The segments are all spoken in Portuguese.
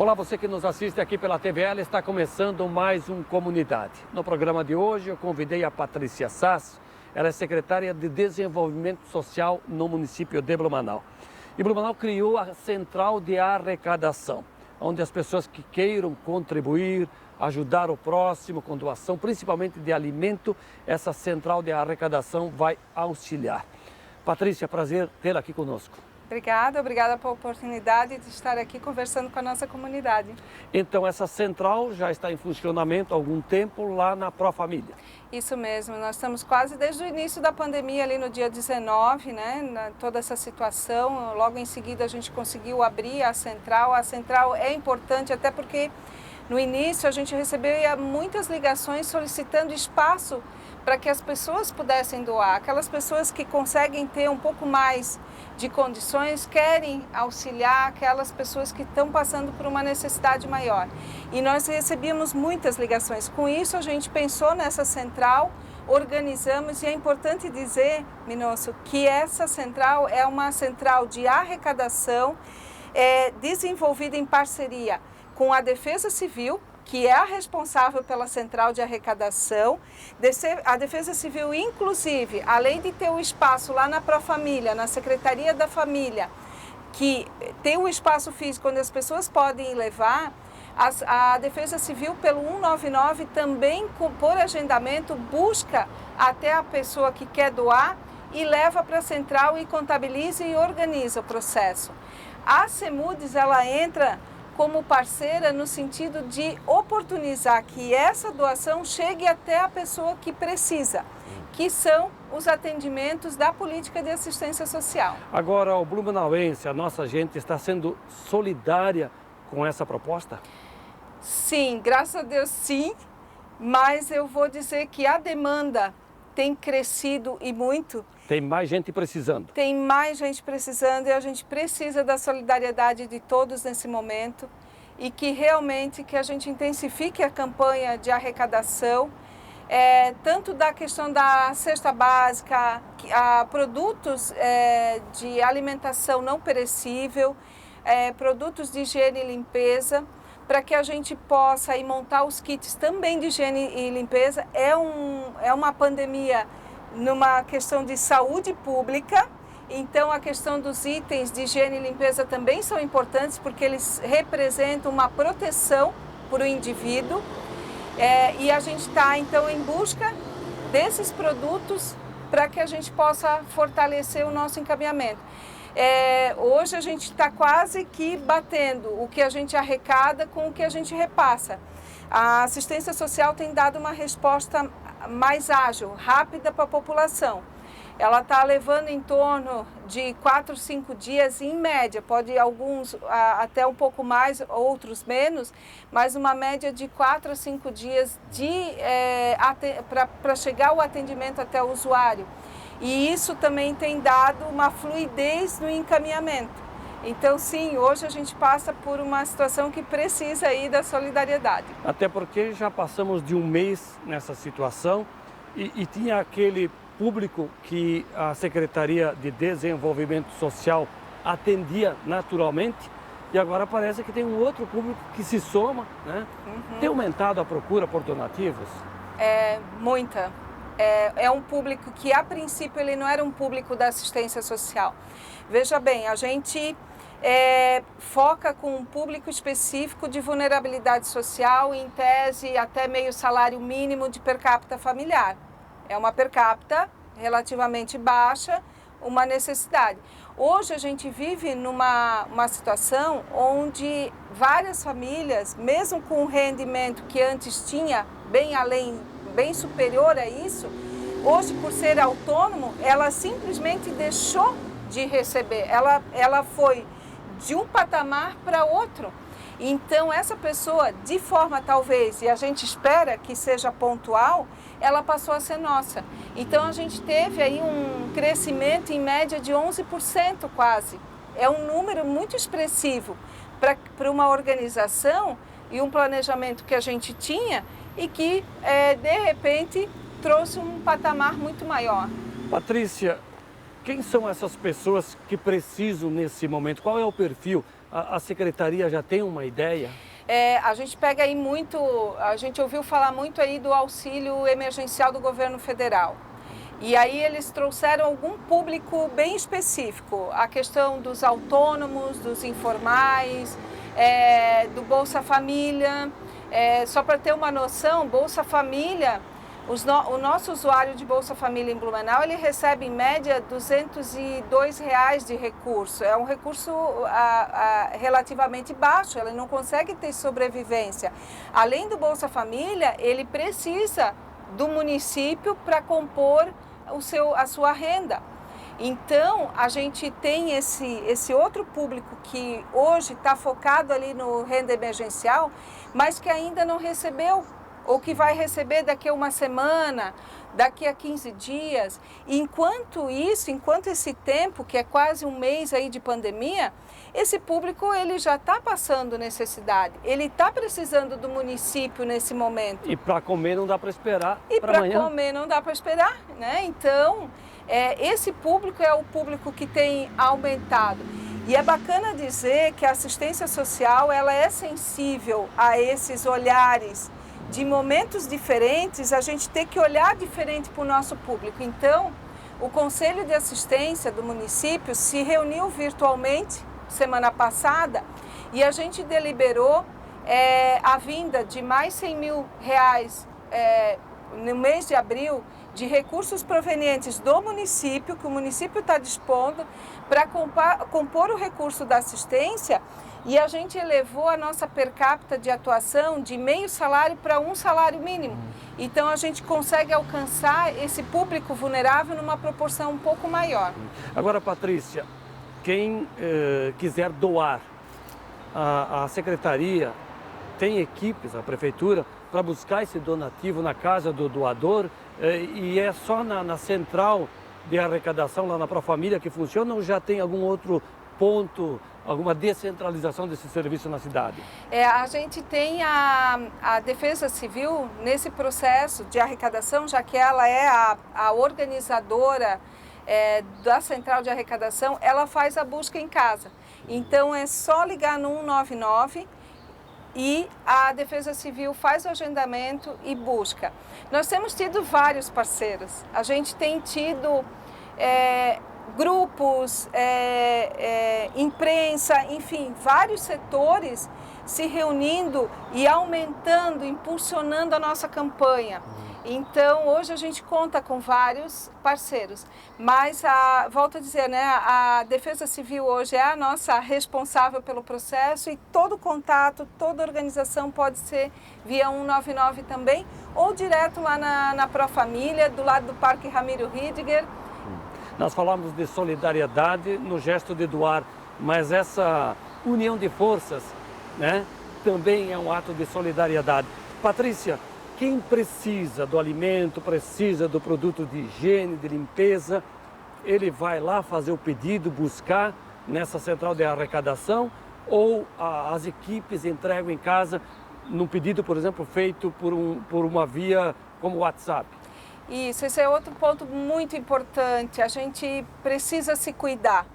Olá, você que nos assiste aqui pela TVL, está começando mais um Comunidade. No programa de hoje eu convidei a Patrícia Sass, ela é secretária de Desenvolvimento Social no município de Blumenau. E Blumenau criou a Central de Arrecadação, onde as pessoas que queiram contribuir, ajudar o próximo com doação, principalmente de alimento, essa Central de Arrecadação vai auxiliar. Patrícia, prazer tê-la aqui conosco. Obrigada pela oportunidade de estar aqui conversando com a nossa comunidade. Então, essa central já está em funcionamento há algum tempo lá na Profamília. Isso mesmo, nós estamos quase desde o início da pandemia, ali no dia 19, toda essa situação. Logo em seguida a gente conseguiu abrir a central. A central é importante até porque no início a gente recebeu muitas ligações solicitando espaço para que as pessoas pudessem doar. Aquelas pessoas que conseguem ter um pouco mais de condições querem auxiliar aquelas pessoas que estão passando por uma necessidade maior. E nós recebíamos muitas ligações. Com isso, a gente pensou nessa central, organizamos, e é importante dizer, Minosso, que essa central é uma central de arrecadação desenvolvida em parceria com a Defesa Civil, que é a responsável pela central de arrecadação. A Defesa Civil, inclusive, além de ter o espaço lá na Profamília, na Secretaria da Família, que tem um espaço físico onde as pessoas podem ir levar, a Defesa Civil, pelo 199, também, por agendamento, busca até a pessoa que quer doar e leva para a central e contabiliza e organiza o processo. A CEMUDES, ela entra como parceira no sentido de oportunizar que essa doação chegue até a pessoa que precisa, que são os atendimentos da política de assistência social. Agora, o blumenauense, a nossa gente, está sendo solidária com essa proposta? Sim, graças a Deus sim, mas eu vou dizer que a demanda tem crescido e muito. Tem mais gente precisando. Tem mais gente precisando e a gente precisa da solidariedade de todos nesse momento e que realmente que a gente intensifique a campanha de arrecadação, tanto da questão da cesta básica, a produtos de alimentação não perecível, produtos de higiene e limpeza, para que a gente possa aí montar os kits também de higiene e limpeza. É uma pandemia numa questão de saúde pública, então a questão dos itens de higiene e limpeza também são importantes porque eles representam uma proteção para o indivíduo, e a gente está então em busca desses produtos para que a gente possa fortalecer o nosso encaminhamento. Hoje a gente está quase que batendo o que a gente arrecada com o que a gente repassa. A assistência social tem dado uma resposta mais ágil, rápida para a população. Ela está levando em torno de 4, 5 dias em média, pode alguns até um pouco mais, outros menos, mas uma média de 4 a 5 dias para chegar o atendimento até o usuário. E isso também tem dado uma fluidez no encaminhamento. Então, sim, hoje a gente passa por uma situação que precisa aí da solidariedade. Até porque já passamos de um mês nessa situação e tinha aquele público que a Secretaria de Desenvolvimento Social atendia naturalmente e agora parece que tem um outro público que se soma, né? Uhum. Tem aumentado a procura por donativos? Muita. É um público que, a princípio, ele não era um público da assistência social. Veja bem, a gente foca com um público específico de vulnerabilidade social, em tese até meio salário mínimo de per capita familiar. É uma per capita relativamente baixa, uma necessidade. Hoje a gente vive numa situação onde várias famílias, mesmo com o rendimento que antes tinha, bem superior a isso, hoje, por ser autônomo, ela simplesmente deixou de receber. Ela foi de um patamar para outro. Então, essa pessoa, de forma talvez, e a gente espera que seja pontual, ela passou a ser nossa. Então, a gente teve aí um crescimento em média de 11% quase. É um número muito expressivo para uma organização e um planejamento que a gente tinha e que, de repente, trouxe um patamar muito maior. Patrícia, quem são essas pessoas que precisam nesse momento? Qual é o perfil a secretaria já tem uma ideia? A gente pega aí muito, a gente ouviu falar muito aí do auxílio emergencial do governo federal. E aí eles trouxeram algum público bem específico, a questão dos autônomos, dos informais, do Bolsa Família. Só para ter uma noção, Bolsa Família, o nosso usuário de Bolsa Família em Blumenau, ele recebe em média R$ 202 de recurso. É um recurso relativamente baixo, ele não consegue ter sobrevivência. Além do Bolsa Família, ele precisa do município para compor a sua renda. Então, a gente tem esse outro público que hoje está focado ali no renda emergencial, mas que ainda não recebeu, ou que vai receber daqui a uma semana, daqui a 15 dias. Enquanto esse tempo, que é quase um mês aí de pandemia, esse público ele já está passando necessidade, ele está precisando do município nesse momento. E para comer não dá para esperar E para amanhã? Para comer não dá para esperar, né? Então, esse público é o público que tem aumentado. E é bacana dizer que a assistência social ela é sensível a esses olhares. De momentos diferentes, a gente tem que olhar diferente para o nosso público. Então, o Conselho de Assistência do município se reuniu virtualmente semana passada e a gente deliberou a vinda de mais R$100 mil no mês de abril de recursos provenientes do município, que o município está dispondo para compor o recurso da assistência. E a gente elevou a nossa per capita de atuação de meio salário para um salário mínimo. Então a gente consegue alcançar esse público vulnerável numa proporção um pouco maior. Agora, Patrícia, quem quiser doar, a secretaria tem equipes, a prefeitura, para buscar esse donativo na casa do doador, e é só na central de arrecadação lá na Profamília que funciona, ou já tem algum outro ponto, alguma descentralização desse serviço na cidade? A gente tem a Defesa Civil nesse processo de arrecadação, já que ela é a organizadora da central de arrecadação, ela faz a busca em casa. Então é só ligar no 199 e a Defesa Civil faz o agendamento e busca. Nós temos tido vários parceiros, a gente tem tido grupos, imprensa, enfim, vários setores se reunindo e aumentando, impulsionando a nossa campanha. Então, hoje a gente conta com vários parceiros, mas, volto a dizer, né, a Defesa Civil hoje é a nossa responsável pelo processo e todo contato, toda organização pode ser via 199 também, ou direto lá na Profamília, do lado do Parque Ramiro Ridiger. Nós falamos de solidariedade no gesto de doar, mas essa união de forças, né, também é um ato de solidariedade. Patrícia, quem precisa do alimento, precisa do produto de higiene, de limpeza, ele vai lá fazer o pedido, buscar nessa central de arrecadação, ou as equipes entregam em casa num pedido, por exemplo, feito por uma via como o WhatsApp? Isso, esse é outro ponto muito importante. A gente precisa se cuidar.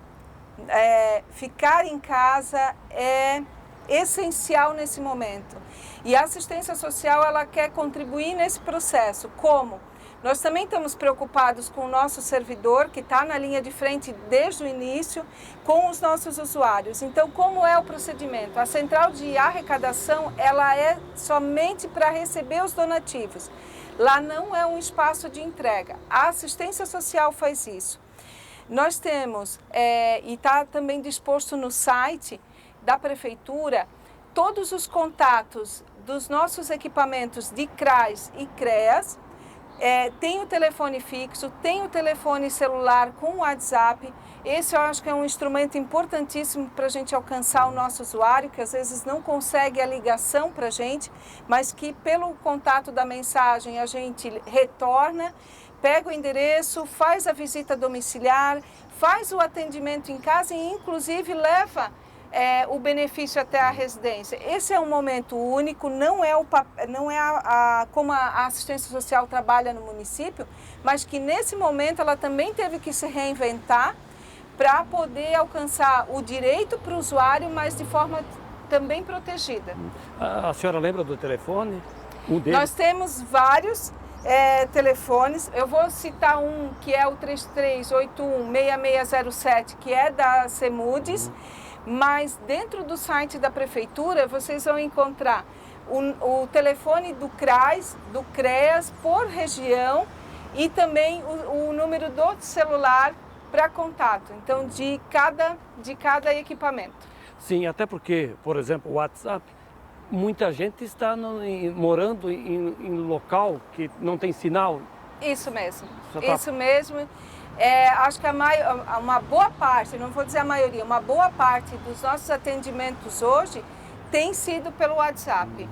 Ficar em casa é essencial nesse momento. E a assistência social, ela quer contribuir nesse processo. Como? Nós também estamos preocupados com o nosso servidor, que está na linha de frente desde o início, com os nossos usuários. Então, como é o procedimento? A central de arrecadação, ela é somente para receber os donativos. Lá não é um espaço de entrega. A assistência social faz isso. Nós temos, e está também disposto no site da Prefeitura, todos os contatos dos nossos equipamentos de CRAS e CREAS. Tem o telefone fixo, tem o telefone celular com o WhatsApp. Esse eu acho que é um instrumento importantíssimo para a gente alcançar o nosso usuário, que às vezes não consegue a ligação para a gente, mas que pelo contato da mensagem a gente retorna, pega o endereço, faz a visita domiciliar, faz o atendimento em casa e inclusive leva o benefício até a residência. Esse é um momento único, não é como a assistência social trabalha no município, mas que nesse momento ela também teve que se reinventar para poder alcançar o direito para o usuário, mas de forma também protegida. A senhora lembra do telefone? Um deles? Nós temos vários telefones. Eu vou citar um que é o 3381-6607, que é da CEMUDES, mas dentro do site da Prefeitura vocês vão encontrar o telefone do CRAS, do CREAS, por região, e também o número do celular para contato, então de cada equipamento. Sim, até porque, por exemplo, o WhatsApp, muita gente está morando em local que não tem sinal. Isso mesmo, Tá... isso mesmo. Acho que uma boa parte, não vou dizer a maioria, uma boa parte dos nossos atendimentos hoje tem sido pelo WhatsApp.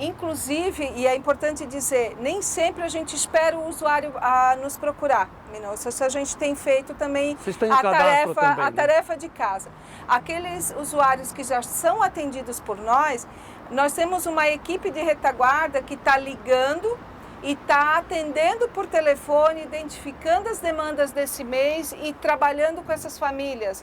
Inclusive, e é importante dizer, nem a gente espera o usuário a nos procurar. Isso a gente tem feito também a tarefa de casa. Aqueles usuários que já são atendidos por nós temos uma equipe de retaguarda que está ligando e está atendendo por telefone, identificando as demandas desse mês e trabalhando com essas famílias.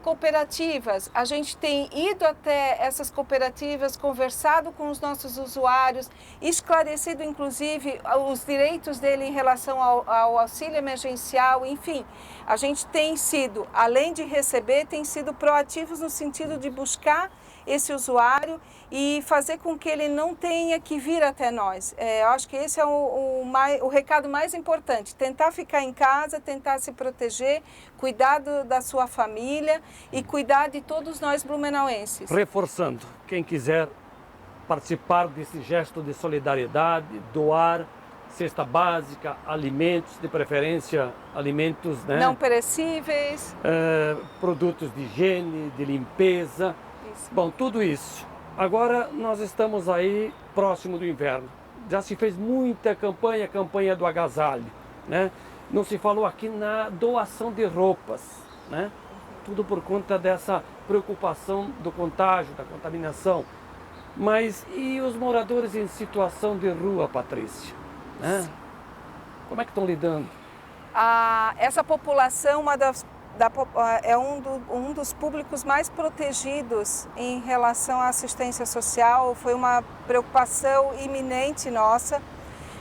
Cooperativas, a gente tem ido até essas cooperativas, conversado com os nossos usuários, esclarecido inclusive os direitos dele em relação ao auxílio emergencial, enfim. A gente tem sido, além de receber, tem sido proativos no sentido de buscar esse usuário e fazer com que ele não tenha que vir até nós. Eu acho que esse é o recado mais importante, tentar ficar em casa, tentar se proteger, cuidar da sua família e cuidar de todos nós blumenauenses. Reforçando, quem quiser participar desse gesto de solidariedade, doar cesta básica, alimentos, de preferência alimentos, né? Não perecíveis. Produtos de higiene, de limpeza. Bom, tudo isso. Agora nós estamos aí próximo do inverno. Já se fez muita campanha do agasalho, né? Não se falou aqui na doação de roupas, né? Tudo por conta dessa preocupação do contágio, da contaminação. Mas e os moradores em situação de rua, Patrícia? Né? Como é que estão lidando? Essa população, é um dos públicos mais protegidos em relação à assistência social. Foi uma preocupação iminente nossa.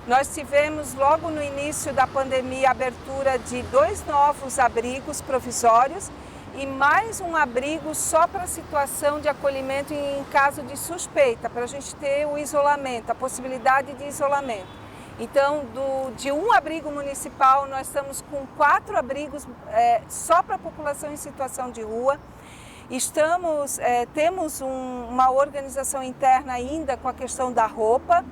Nós tivemos logo no início da pandemia a abertura de 2 novos abrigos provisórios e mais um abrigo só para situação de acolhimento em caso de suspeita, para a gente ter o isolamento, a possibilidade de isolamento. Então, de um abrigo municipal, nós estamos com 4 abrigos só para a população em situação de rua. Temos uma organização interna ainda com a questão da roupa,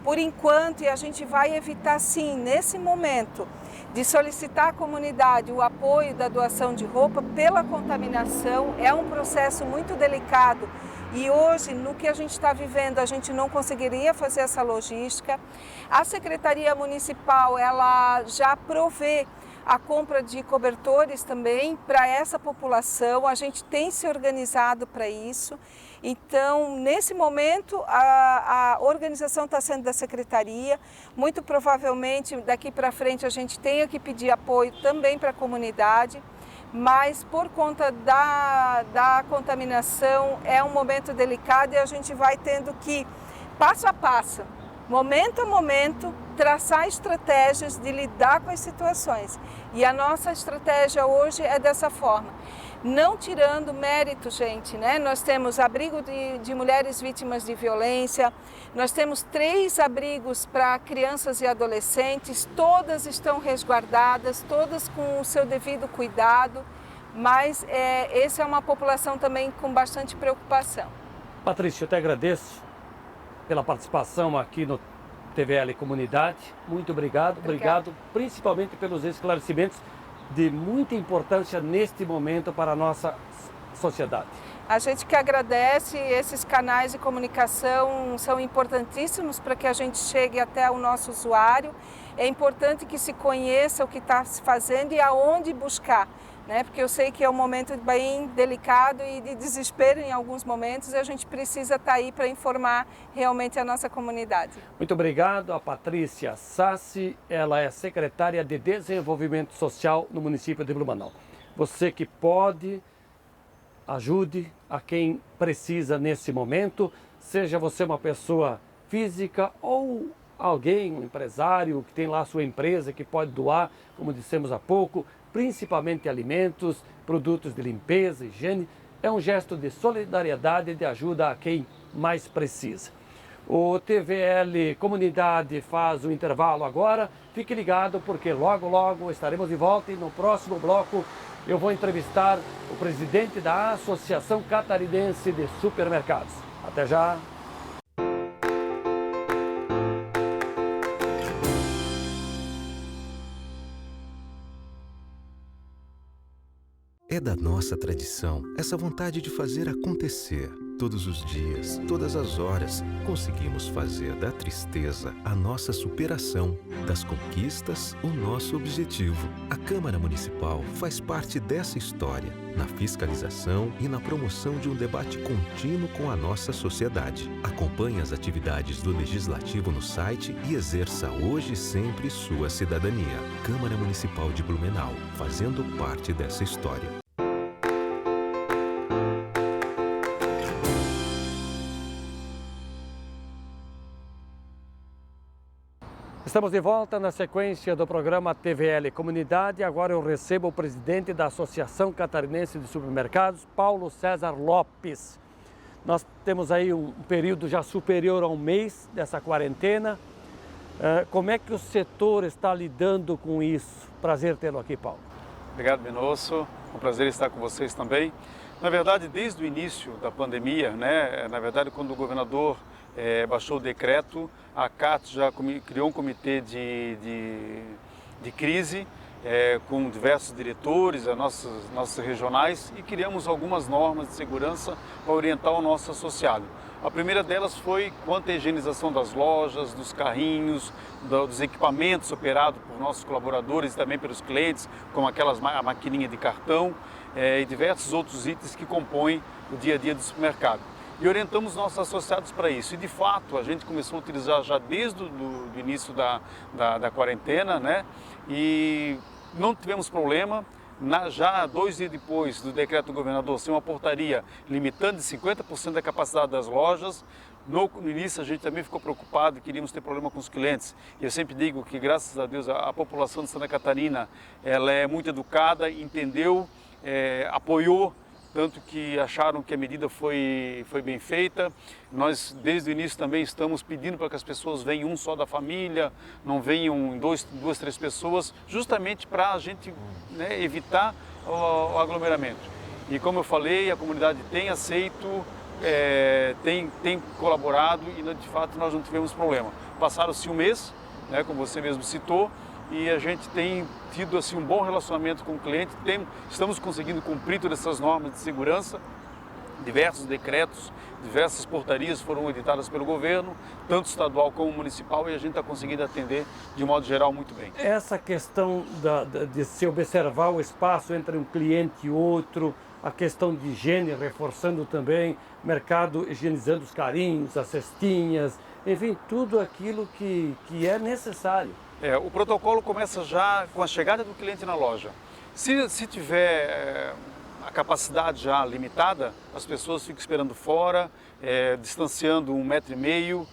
por enquanto, e a gente vai evitar, sim, nesse momento, de solicitar à comunidade o apoio da doação de roupa pela contaminação. É um processo muito delicado. E hoje, no que a gente está vivendo, a gente não conseguiria fazer essa logística. A Secretaria Municipal, ela já provê a compra de cobertores também para essa população. A gente tem se organizado para isso. Então, nesse momento, a organização está sendo da Secretaria. Muito provavelmente, daqui para frente, a gente tenha que pedir apoio também para a comunidade. Mas por conta da contaminação é um momento delicado e a gente vai tendo que, passo a passo, momento a momento, traçar estratégias de lidar com as situações. E a nossa estratégia hoje é dessa forma, não tirando mérito, gente, né? Nós temos abrigo de mulheres vítimas de violência, nós temos 3 abrigos para crianças e adolescentes, todas estão resguardadas, todas com o seu devido cuidado, mas essa é uma população também com bastante preocupação. Patrícia, eu te agradeço pela participação aqui no TVL Comunidade. Muito obrigado. Obrigado principalmente pelos esclarecimentos de muita importância neste momento para a nossa sociedade. A gente que agradece, esses canais de comunicação são importantíssimos para que a gente chegue até o nosso usuário. É importante que se conheça o que está se fazendo e aonde buscar. né? Porque eu sei que é um momento bem delicado e de desespero em alguns momentos, e a gente precisa estar aí para informar realmente a nossa comunidade. Muito obrigado a Patrícia Sassi, ela é secretária de Desenvolvimento Social no município de Blumenau. Você que pode, ajude a quem precisa nesse momento, seja você uma pessoa física ou alguém, um empresário que tem lá a sua empresa que pode doar, como dissemos há pouco, principalmente alimentos, produtos de limpeza, higiene. É um gesto de solidariedade e de ajuda a quem mais precisa. O TVL Comunidade faz o intervalo agora. Fique ligado porque logo, logo estaremos de volta e no próximo bloco eu vou entrevistar o presidente da Associação Catarinense de Supermercados. Até já! É da nossa tradição essa vontade de fazer acontecer. Todos os dias, todas as horas, conseguimos fazer da tristeza a nossa superação, das conquistas o nosso objetivo. A Câmara Municipal faz parte dessa história, na fiscalização e na promoção de um debate contínuo com a nossa sociedade. Acompanhe as atividades do Legislativo no site e exerça hoje e sempre sua cidadania. Câmara Municipal de Blumenau, fazendo parte dessa história. Estamos de volta na sequência do programa TVL Comunidade. Agora eu recebo o presidente da Associação Catarinense de Supermercados, Paulo César Lopes. Nós temos aí um período já superior a um mês dessa quarentena. Como é que o setor está lidando com isso? Prazer tê-lo aqui, Paulo. Obrigado, Minosso. É um prazer estar com vocês também. Na verdade, desde o início da pandemia, né, quando o governador baixou o decreto, a CAT já criou um comitê de crise com diversos diretores, as nossas regionais, e criamos algumas normas de segurança para orientar o nosso associado. A primeira delas foi quanto à higienização das lojas, dos carrinhos, dos equipamentos operados por nossos colaboradores e também pelos clientes, como a maquininha de cartão e diversos outros itens que compõem o dia a dia do supermercado. E orientamos nossos associados para isso. E, de fato, a gente começou a utilizar já desde o início da quarentena, né? E não tivemos problema. Já 2 dias depois do decreto do governador ser uma portaria limitando de 50% da capacidade das lojas, no início a gente também ficou preocupado e queríamos ter problema com os clientes. E eu sempre digo que, graças a Deus, a população de Santa Catarina ela é muito educada, entendeu, apoiou, tanto que acharam que a medida foi bem feita. Nós, desde o início, também estamos pedindo para que as pessoas venham um só da família, não venham duas, 3 pessoas, justamente para a gente, né, evitar o aglomeramento. E como eu falei, a comunidade tem aceito, tem colaborado e, de fato, nós não tivemos problema. Passaram-se um mês, né, como você mesmo citou, e a gente tem tido assim, um bom relacionamento com o cliente, estamos conseguindo cumprir todas essas normas de segurança, diversos decretos, diversas portarias foram editadas pelo governo, tanto estadual como municipal, e a gente está conseguindo atender de modo geral muito bem. Essa questão de se observar o espaço entre um cliente e outro, a questão de higiene, reforçando também, mercado higienizando os carrinhos, as cestinhas, enfim, tudo aquilo que é necessário. O protocolo começa já com a chegada do cliente na loja. Se tiver a capacidade já limitada, as pessoas ficam esperando fora, distanciando 1,5 metro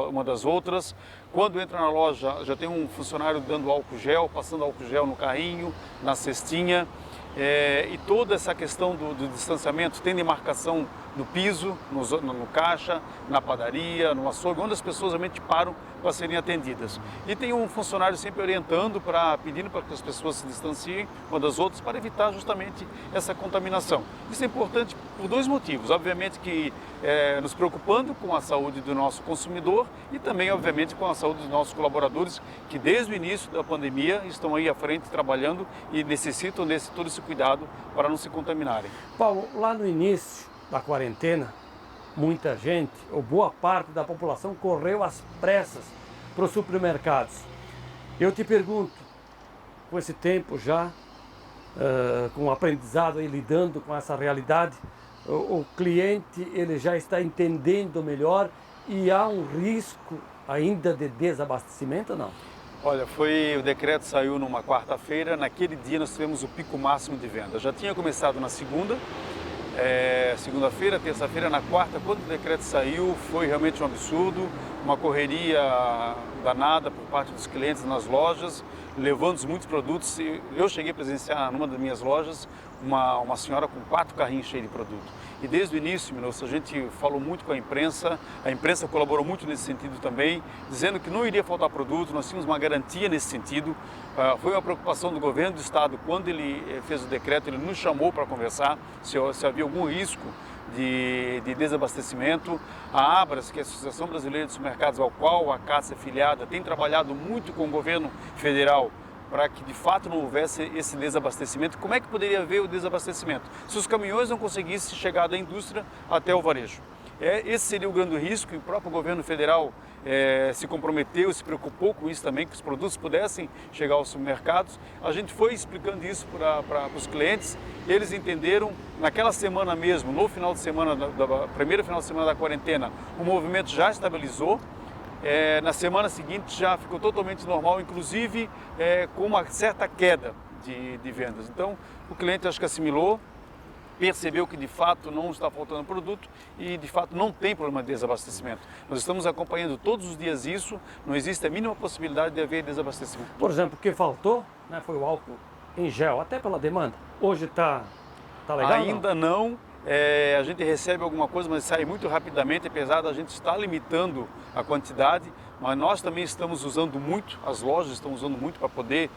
uma das outras. Quando entra na loja, já tem um funcionário dando álcool gel, passando álcool gel no carrinho, na cestinha. E toda essa questão do distanciamento tem demarcação no piso, no caixa, na padaria, no açougue, onde as pessoas realmente param para serem atendidas. E tem um funcionário sempre orientando, pedindo para que as pessoas se distanciem umas das outras para evitar justamente essa contaminação. Isso é importante por 2 motivos. Obviamente que nos preocupando com a saúde do nosso consumidor e também, obviamente, com a saúde dos nossos colaboradores, que desde o início da pandemia estão aí à frente trabalhando e necessitam todo esse cuidado para não se contaminarem. Paulo, lá no início da quarentena, muita gente, ou boa parte da população, correu às pressas para os supermercados. Eu te pergunto, com esse tempo já, com o aprendizado e lidando com essa realidade, o cliente ele já está entendendo melhor e há um risco ainda de desabastecimento, não? Olha, o decreto saiu numa quarta-feira, naquele dia nós tivemos o pico máximo de venda. Já tinha começado na segunda-feira, terça-feira, na quarta, quando o decreto saiu, foi realmente um absurdo, uma correria danada por parte dos clientes nas lojas, levando muitos produtos. Eu cheguei a presenciar numa das minhas lojas uma senhora com 4 carrinhos cheios de produto. E desde o início, Minosso, a gente falou muito com a imprensa colaborou muito nesse sentido também, dizendo que não iria faltar produto, nós tínhamos uma garantia nesse sentido. Foi uma preocupação do governo do estado, quando ele fez o decreto, ele nos chamou para conversar se havia algum risco de desabastecimento. A Abras, que é a Associação Brasileira de Supermercados, ao qual a CATS é filiada, tem trabalhado muito com o governo federal para que de fato não houvesse esse desabastecimento. Como é que poderia haver o desabastecimento? Se os caminhões não conseguissem chegar da indústria até o varejo. Esse seria o grande risco, e o próprio governo federal se comprometeu, se preocupou com isso também, que os produtos pudessem chegar aos supermercados. A gente foi explicando isso para os clientes, eles entenderam. Naquela semana mesmo, no final de semana, primeiro final de semana da quarentena, o movimento já estabilizou. Na semana seguinte já ficou totalmente normal, inclusive com uma certa queda de vendas. Então o cliente acho que assimilou, percebeu que de fato não está faltando produto e de fato não tem problema de desabastecimento. Nós estamos acompanhando todos os dias isso, não existe a mínima possibilidade de haver desabastecimento. Por exemplo, o que faltou, né, foi o álcool em gel, até pela demanda. Hoje está legal? Ainda não. A gente recebe alguma coisa, mas sai muito rapidamente, apesar da gente estar limitando a quantidade, mas nós também estamos usando muito, as lojas estão usando muito para poder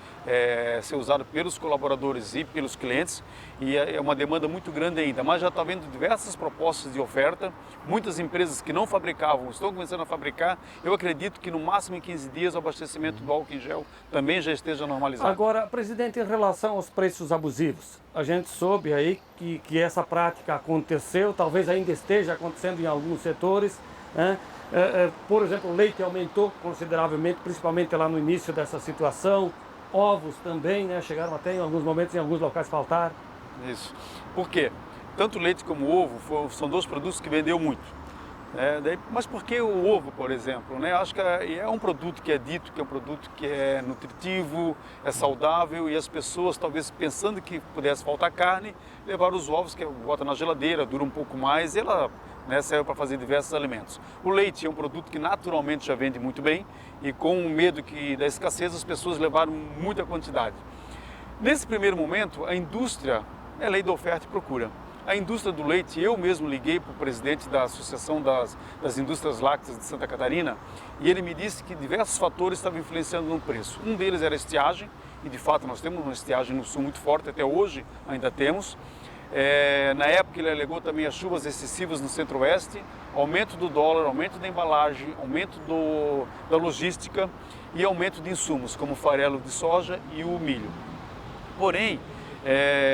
ser usado pelos colaboradores e pelos clientes, e é uma demanda muito grande ainda, mas já está havendo diversas propostas de oferta, muitas empresas que não fabricavam estão começando a fabricar. Eu acredito que no máximo em 15 dias o abastecimento do álcool em gel também já esteja normalizado. Agora, presidente, em relação aos preços abusivos, a gente soube aí que essa prática aconteceu, talvez ainda esteja acontecendo em alguns setores, né? Por exemplo, o leite aumentou consideravelmente, principalmente lá no início dessa situação, ovos também, né? Chegaram até em alguns momentos, em alguns locais faltar. Isso. Por quê? Tanto o leite como o ovo são dois produtos que vendeu muito. Mas por que o ovo, por exemplo? Né? Acho que é um produto que é dito que é um produto que é nutritivo, é saudável, e as pessoas, talvez pensando que pudesse faltar carne, levaram os ovos, que bota na geladeira, dura um pouco mais, e ela serve para fazer diversos alimentos. O leite é um produto que naturalmente já vende muito bem, e com o medo da escassez, as pessoas levaram muita quantidade. Nesse primeiro momento, a indústria é lei da oferta e procura. A indústria do leite, eu mesmo liguei para o presidente da Associação das Indústrias Lácteas de Santa Catarina, e ele me disse que diversos fatores estavam influenciando no preço. Um deles era a estiagem, e de fato nós temos uma estiagem no sul muito forte, até hoje ainda temos. Na época ele alegou também as chuvas excessivas no centro-oeste, aumento do dólar, aumento da embalagem, aumento da logística e aumento de insumos, como o farelo de soja e o milho. Porém,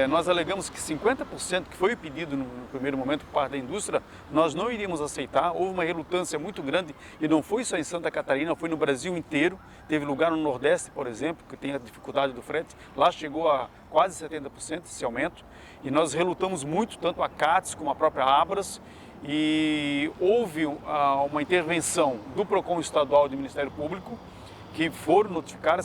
nós alegamos que 50%, que foi o pedido no primeiro momento por parte da indústria, nós não iríamos aceitar. Houve uma relutância muito grande, e não foi só em Santa Catarina, foi no Brasil inteiro. Teve lugar no Nordeste, por exemplo, que tem a dificuldade do frete, lá chegou a quase 70% esse aumento, e nós relutamos muito, tanto a CATS como a própria Abras, e houve uma intervenção do PROCON estadual e do Ministério Público, que foram notificar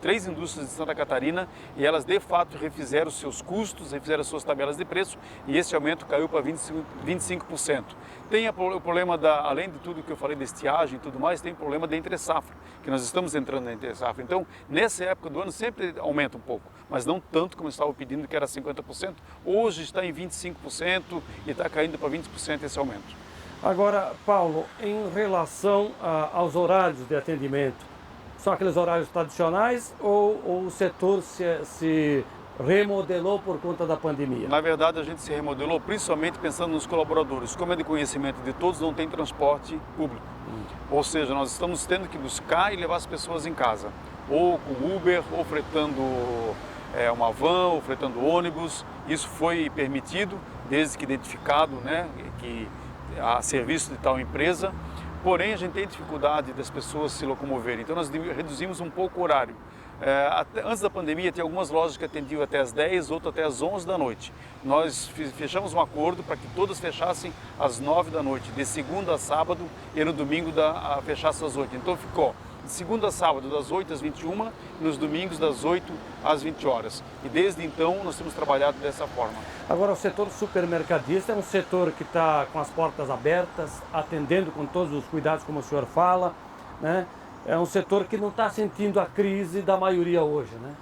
3 indústrias de Santa Catarina, e elas de fato refizeram os seus custos, refizeram as suas tabelas de preço, e esse aumento caiu para 25%. Tem o problema, além de tudo que eu falei da estiagem e tudo mais, tem o problema da entre-safra, que nós estamos entrando na entre-safra. Então, nessa época do ano sempre aumenta um pouco, mas não tanto como estava pedindo, que era 50%. Hoje está em 25% e está caindo para 20% esse aumento. Agora, Paulo, em relação aos horários de atendimento, são aqueles horários tradicionais ou o setor se remodelou por conta da pandemia? Na verdade, a gente se remodelou principalmente pensando nos colaboradores. Como é de conhecimento de todos, não tem transporte público. Ou seja, nós estamos tendo que buscar e levar as pessoas em casa, ou com Uber, ou fretando uma van, ou fretando ônibus. Isso foi permitido, desde que identificado, né, que há serviço de tal empresa. Porém, a gente tem dificuldade das pessoas se locomoverem, então nós reduzimos um pouco o horário. Antes da pandemia, tinha algumas lojas que atendiam até às 10, outras até às 11 da noite. Nós fechamos um acordo para que todas fechassem às 9 da noite, de segunda a sábado, e no domingo fechasse às 8. Então ficou de segunda a sábado, das 8 às 21, e nos domingos das 8 às 20 horas. E desde então nós temos trabalhado dessa forma. Agora, o setor supermercadista é um setor que está com as portas abertas, atendendo com todos os cuidados, como o senhor fala, né? É um setor que não está sentindo a crise da maioria hoje, né?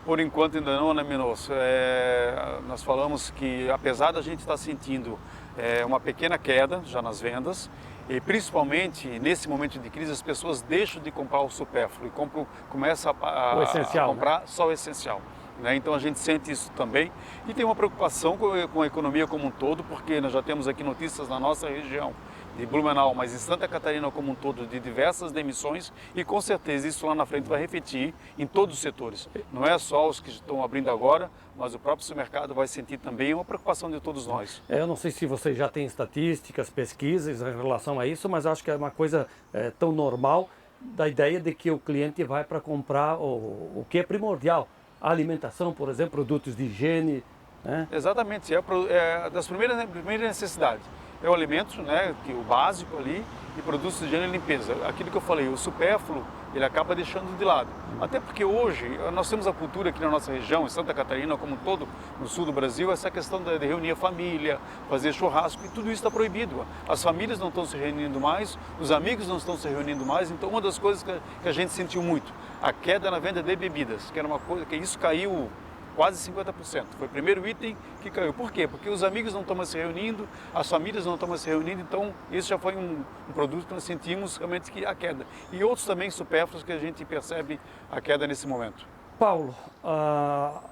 Por enquanto ainda não, né, Minosso? Nós falamos que, apesar da gente estar sentindo uma pequena queda já nas vendas, e principalmente nesse momento de crise, as pessoas deixam de comprar o supérfluo e começam a comprar, né? Só o essencial. Né? Então a gente sente isso também e tem uma preocupação com a economia como um todo, porque nós já temos aqui notícias na nossa região de Blumenau, mas em Santa Catarina como um todo, de diversas demissões, e com certeza isso lá na frente vai refletir em todos os setores. Não é só os que estão abrindo agora, mas o próprio supermercado vai sentir também uma preocupação de todos nós. Eu não sei se você já tem estatísticas, pesquisas em relação a isso, mas acho que é uma coisa tão normal da ideia de que o cliente vai para comprar o que é primordial, a alimentação, por exemplo, produtos de higiene, né? Exatamente, é das primeiras necessidades. É o alimento, né, que o básico ali, e produtos de higiene e limpeza. Aquilo que eu falei, o supérfluo, ele acaba deixando de lado. Até porque hoje nós temos a cultura aqui na nossa região, em Santa Catarina como um todo, no sul do Brasil, essa questão de reunir a família, fazer churrasco, e tudo isso está proibido. As famílias não estão se reunindo mais, os amigos não estão se reunindo mais, então uma das coisas que a gente sentiu muito, a queda na venda de bebidas, que era uma coisa que isso caiu quase 50%. Foi o primeiro item que caiu. Por quê? Porque os amigos não estão mais se reunindo, as famílias não estão mais se reunindo, então isso já foi um produto que nós sentimos realmente que a queda. E outros também supérfluos que a gente percebe a queda nesse momento. Paulo,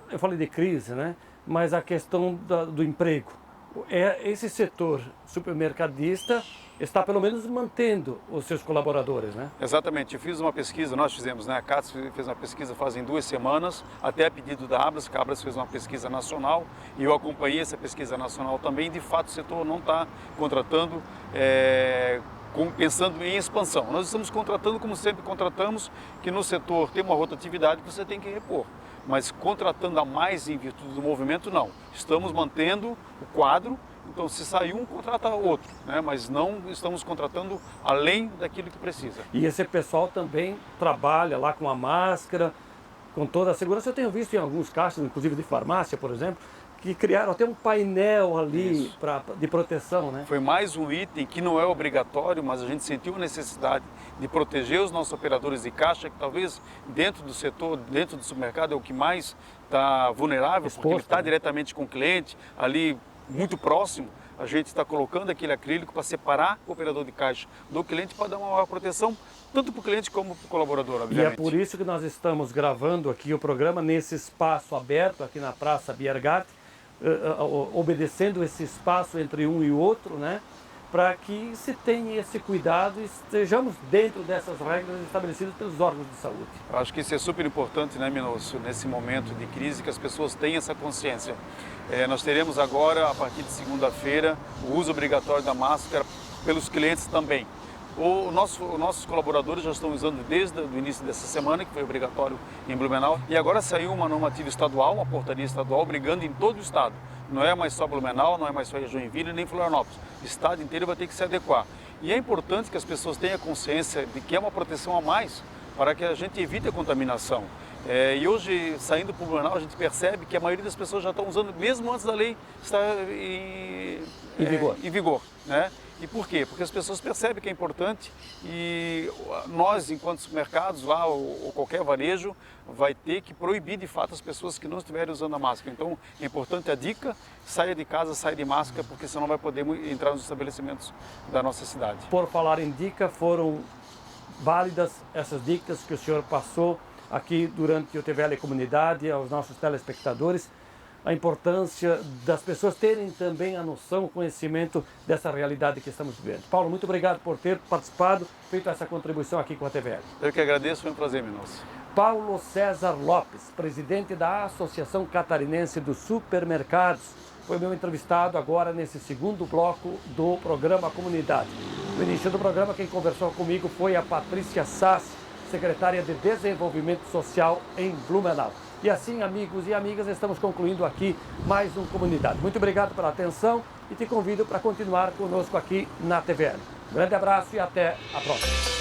eu falei de crise, né? Mas a questão do emprego. Esse setor supermercadista está pelo menos mantendo os seus colaboradores, né? Exatamente, eu fiz uma pesquisa, nós fizemos, né? A CATS fez uma pesquisa fazem 2 semanas, até a pedido da Abras, que a Abras fez uma pesquisa nacional e eu acompanhei essa pesquisa nacional também. De fato, o setor não está contratando pensando em expansão. Nós estamos contratando como sempre contratamos, que no setor tem uma rotatividade que você tem que repor. Mas contratando a mais em virtude do movimento, não. Estamos mantendo o quadro, então se sair um, contrata outro, né? Mas não estamos contratando além daquilo que precisa. E esse pessoal também trabalha lá com a máscara, com toda a segurança. Eu tenho visto em alguns caixas, inclusive de farmácia, por exemplo, que criaram até um painel ali de proteção, né? Foi mais um item que não é obrigatório, mas a gente sentiu a necessidade de proteger os nossos operadores de caixa, que talvez dentro do setor, dentro do supermercado, é o que mais está vulnerável, exposto, porque ele está né? diretamente com o cliente, ali muito próximo. A gente está colocando aquele acrílico para separar o operador de caixa do cliente, para dar uma maior proteção, tanto para o cliente como para o colaborador, obviamente. E é por isso que nós estamos gravando aqui o programa nesse espaço aberto, aqui na Praça Biergarten, obedecendo esse espaço entre um e outro, né? Para que se tenha esse cuidado e estejamos dentro dessas regras estabelecidas pelos órgãos de saúde. Eu acho que isso é super importante, né, Minosso, nesse momento de crise, que as pessoas tenham essa consciência. Nós teremos agora, a partir de segunda-feira, o uso obrigatório da máscara pelos clientes também. Nossos colaboradores já estão usando desde o início dessa semana, que foi obrigatório em Blumenau, e agora saiu uma normativa estadual, uma portaria estadual, obrigando em todo o estado. Não é mais só Blumenau, não é mais só Joinville, nem Florianópolis. O estado inteiro vai ter que se adequar. E é importante que as pessoas tenham consciência de que é uma proteção a mais para que a gente evite a contaminação. E hoje, saindo para o Blumenau, a gente percebe que a maioria das pessoas já estão usando, mesmo antes da lei estar em vigor, né? E por quê? Porque as pessoas percebem que é importante e nós, enquanto supermercados lá ou qualquer varejo, vai ter que proibir de fato as pessoas que não estiverem usando a máscara. Então é importante a dica, saia de casa, saia de máscara, porque senão não vai poder entrar nos estabelecimentos da nossa cidade. Por falar em dica, foram válidas essas dicas que o senhor passou aqui durante o TVL Comunidade aos nossos telespectadores. A importância das pessoas terem também a noção, o conhecimento dessa realidade que estamos vivendo. Paulo, muito obrigado por ter participado, feito essa contribuição aqui com a TVL. Eu que agradeço, foi um prazer, Minosso. Paulo César Lopes, presidente da Associação Catarinense dos Supermercados, foi meu entrevistado agora nesse segundo bloco do programa Comunidade. No início do programa, quem conversou comigo foi a Patrícia Sass, secretária de Desenvolvimento Social em Blumenau. E assim, amigos e amigas, estamos concluindo aqui mais um Comunidade. Muito obrigado pela atenção e te convido para continuar conosco aqui na TVL. Um grande abraço e até a próxima.